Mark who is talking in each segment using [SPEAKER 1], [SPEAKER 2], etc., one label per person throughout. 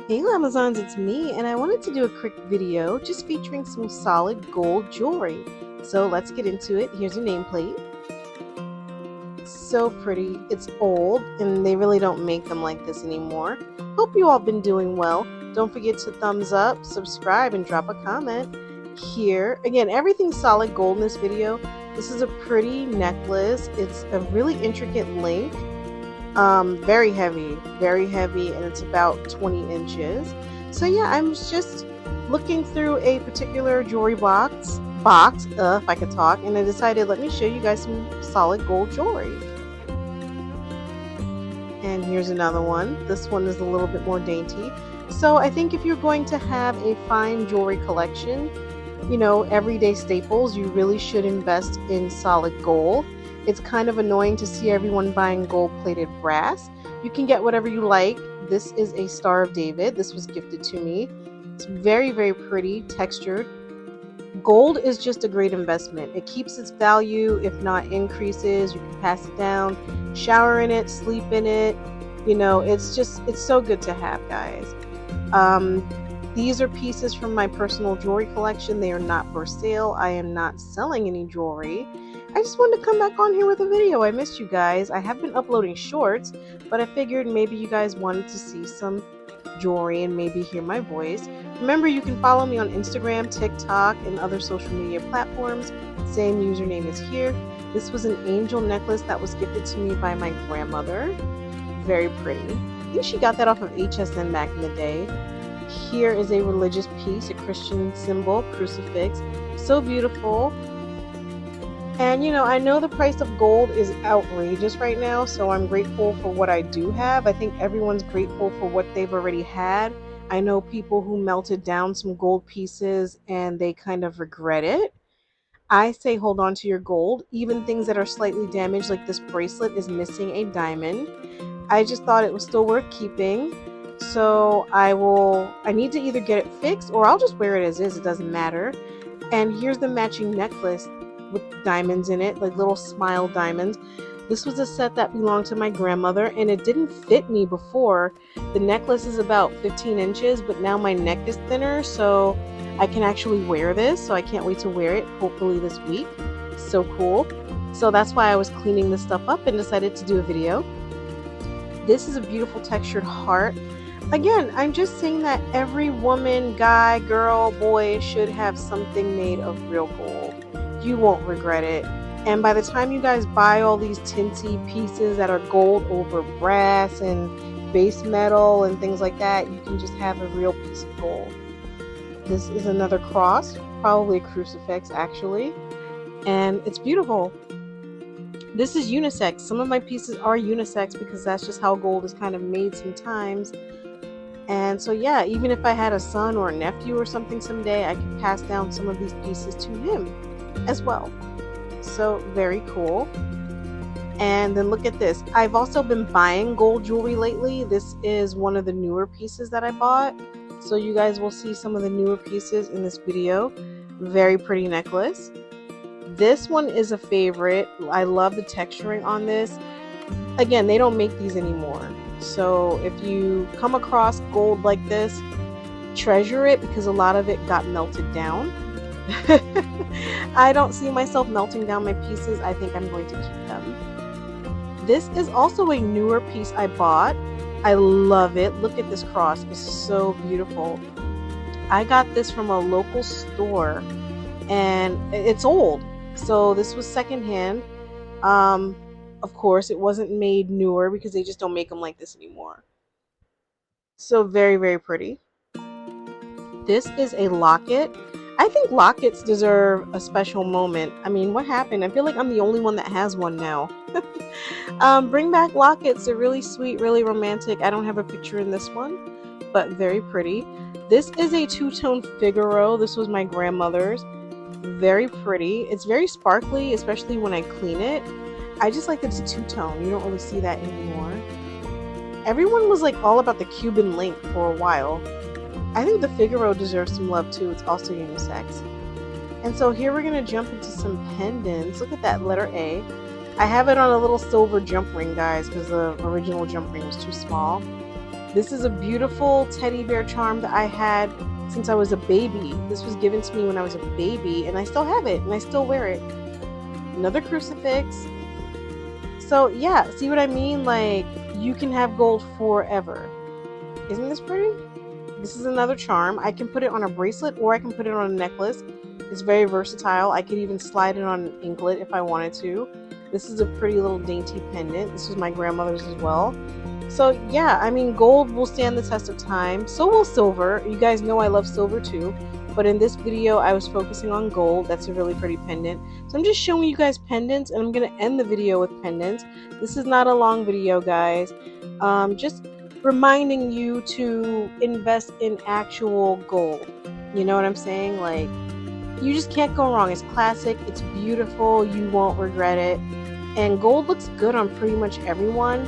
[SPEAKER 1] Hey Amazons, it's me, and I wanted to do a quick video just featuring some solid gold jewelry. So let's get into it. Here's your nameplate. So pretty. It's old, and they really don't make them like this anymore. Hope you all been doing well. Don't forget to thumbs up, subscribe, and drop a comment. Here, again, everything's solid gold in this video. This is a pretty necklace. It's a really intricate link. Very heavy, and it's about 20 inches. So yeah, I'm just looking through a particular jewelry box, if I could talk, and I decided let me show you guys some solid gold jewelry. And here's another one. This one is a little bit more dainty. So I think if you're going to have a fine jewelry collection, you know, everyday staples, you really should invest in solid gold. It's kind of annoying to see everyone buying gold-plated brass. You can get whatever you like. This is a Star of David. This was gifted to me. It's very, very pretty, textured. Gold is just a great investment. It keeps its value, if not increases. You can pass it down, shower in it, sleep in it. You know, it's so good to have, guys. These are pieces from my personal jewelry collection. They are not for sale. I am not selling any jewelry. I just wanted to come back on here with a video. I missed you guys. I have been uploading shorts, but I figured maybe you guys wanted to see some jewelry and maybe hear my voice. Remember, you can follow me on Instagram, TikTok, and other social media platforms. Same username is here. This was an angel necklace that was gifted to me by my grandmother. Very pretty. I think she got that off of HSN back in the day. Here is a religious piece, a Christian symbol, crucifix. So beautiful. And you know, I know the price of gold is outrageous right now, so I'm grateful for what I do have. I think everyone's grateful for what they've already had. I know people who melted down some gold pieces and they kind of regret it. I say hold on to your gold, even things that are slightly damaged, like this bracelet is missing a diamond. I just thought it was still worth keeping. So I need to either get it fixed or I'll just wear it as is, it doesn't matter. And here's the matching necklace with diamonds in it, like little smile diamonds. This was a set that belonged to my grandmother and it didn't fit me before. The necklace is about 15 inches, but now my neck is thinner, so I can actually wear this. So I can't wait to wear it, hopefully this week. So cool. So that's why I was cleaning this stuff up and decided to do a video. This is a beautiful textured heart. Again, I'm just saying that every woman, guy, girl, boy should have something made of real gold. You won't regret it. And by the time you guys buy all these tinsy pieces that are gold over brass and base metal and things like that, you can just have a real piece of gold. This is another cross, probably a crucifix actually, and it's beautiful. This is unisex. Some of my pieces are unisex because that's just how gold is kind of made sometimes. And so yeah, even if I had a son or a nephew or something someday, I could pass down some of these pieces to him as well. So very cool. And then look at this. I've also been buying gold jewelry lately. This is one of the newer pieces that I bought. So you guys will see some of the newer pieces in this video. Very pretty necklace. This one is a favorite. I love the texturing on this. Again, they don't make these anymore. So if you come across gold like this, treasure it because a lot of it got melted down. I don't see myself melting down my pieces. I think I'm going to keep them. This is also a newer piece I bought. I love it. Look at this cross. It's so beautiful. I got this from a local store and it's old. So this was secondhand. Of course, it wasn't made newer because they just don't make them like this anymore. So very, very pretty. This is a locket. I think lockets deserve a special moment. I mean, what happened? I feel like I'm the only one that has one now. Bring back lockets. They're really sweet, really romantic. I don't have a picture in this one, but very pretty. This is a two-tone Figaro. This was my grandmother's. Very pretty. It's very sparkly, especially when I clean it. I just like that it's a two-tone. You don't really see that anymore. Everyone was like all about the Cuban link for a while. I think the Figaro deserves some love too. It's also unisex. And so here we're going to jump into some pendants. Look at that letter A. I have it on a little silver jump ring, guys, because the original jump ring was too small. This is a beautiful teddy bear charm that I had since I was a baby. This was given to me when I was a baby, and I still have it, and I still wear it. Another crucifix. So yeah, see what I mean? Like, you can have gold forever. Isn't this pretty? This is another charm. I can put it on a bracelet or I can put it on a necklace. It's very versatile. I could even slide it on an anklet if I wanted to. This is a pretty little dainty pendant. This was my grandmother's as well. So yeah, I mean, gold will stand the test of time. So will silver. You guys know I love silver too. But in this video, I was focusing on gold. That's a really pretty pendant. So I'm just showing you guys pendants, and I'm going to end the video with pendants. This is not a long video, guys. Just reminding you to invest in actual gold. You know what I'm saying? Like, you just can't go wrong. It's classic, it's beautiful, you won't regret it, and gold looks good on pretty much everyone.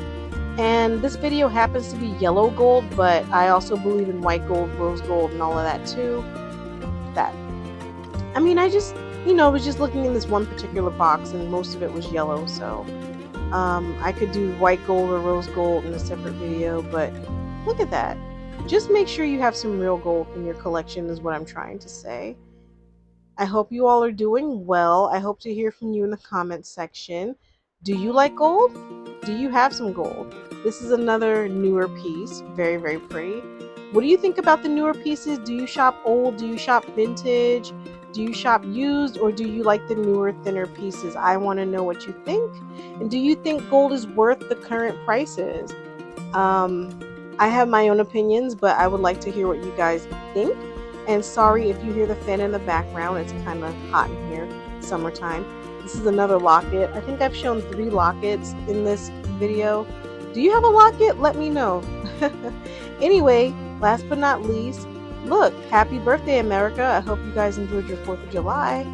[SPEAKER 1] And this video happens to be yellow gold, but I also believe in white gold, rose gold, and all of that too. I mean, I just, was just looking in this one particular box, and most of it was yellow, so I could do white gold or rose gold in a separate video, but look at that. Just make sure you have some real gold in your collection is what I'm trying to say. I hope you all are doing well. I hope to hear from you in the comments section. Do you like gold? Do you have some gold? This is another newer piece. Very, very pretty. What do you think about the newer pieces? Do you shop old? Do you shop vintage? Do you shop used, or do you like the newer, thinner pieces? I want to know what you think. And do you think gold is worth the current prices? I have my own opinions, but I would like to hear what you guys think. And sorry if you hear the fan in the background. It's kind of hot in here, summertime. This is another locket. I think I've shown 3 lockets in this video. Do you have a locket? Let me know. Anyway, last but not least, look, happy birthday, America. I hope you guys enjoyed your 4th of July.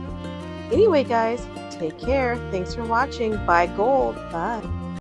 [SPEAKER 1] Anyway, guys, take care. Thanks for watching. Buy gold. Bye.